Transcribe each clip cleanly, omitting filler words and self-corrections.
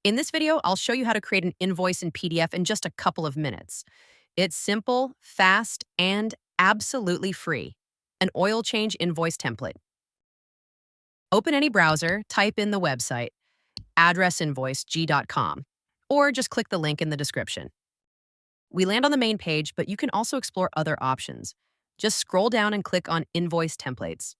In this video, I'll show you how to create an invoice in PDF in just a couple of minutes. It's simple, fast, and absolutely free. An oil change invoice template. Open any browser, type in the website, addressinvoiceg.com, or just click the link in the description. We land on the main page, but you can also explore other options. Just scroll down and click on Invoice Templates.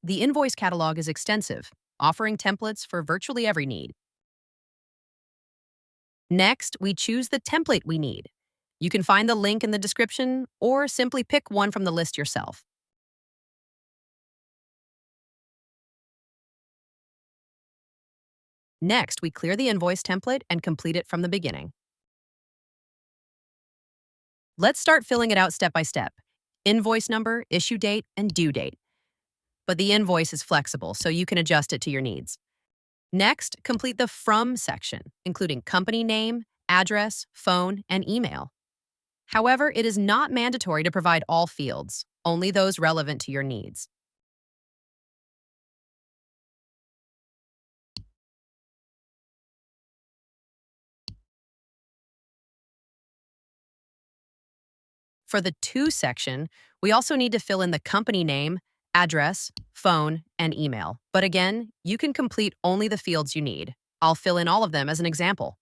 The invoice catalog is extensive, offering templates for virtually every need. Next, we choose the template we need. You can find the link in the description or simply pick one from the list yourself. Next, we clear the invoice template and complete it from the beginning. Let's start filling it out step by step. Invoice number, issue date, and due date. But the invoice is flexible, so you can adjust it to your needs. Next, complete the From section, including company name, address, phone, and email. However, it is not mandatory to provide all fields, only those relevant to your needs. For the To section, we also need to fill in the company name, address, phone, and email. But again, you can complete only the fields you need. I'll fill in all of them as an example.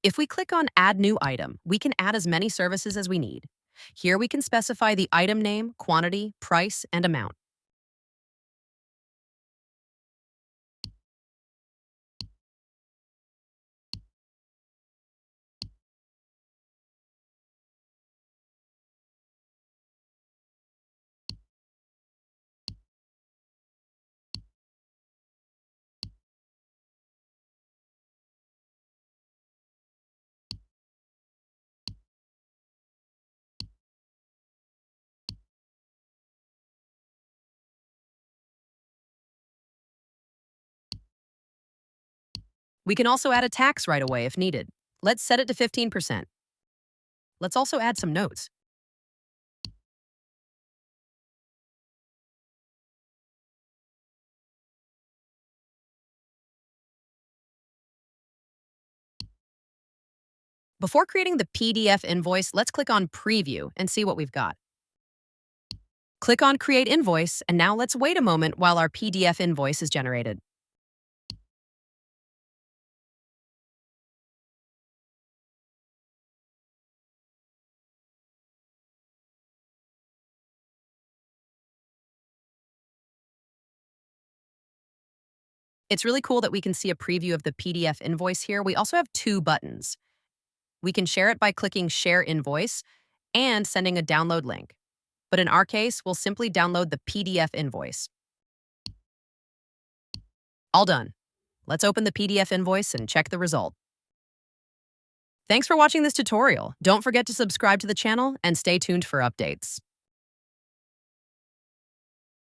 If we click on Add New Item, we can add as many services as we need. Here we can specify the item name, quantity, price, and amount. We can also add a tax right away if needed. Let's set it to 15%. Let's also add some notes. Before creating the PDF invoice, let's click on Preview and see what we've got. Click on Create Invoice, and now let's wait a moment while our PDF invoice is generated. It's really cool that we can see a preview of the PDF invoice here. We also have two buttons. We can share it by clicking Share Invoice and sending a download link. But in our case, we'll simply download the PDF invoice. All done. Let's open the PDF invoice and check the result. Thanks for watching this tutorial. Don't forget to subscribe to the channel and stay tuned for updates.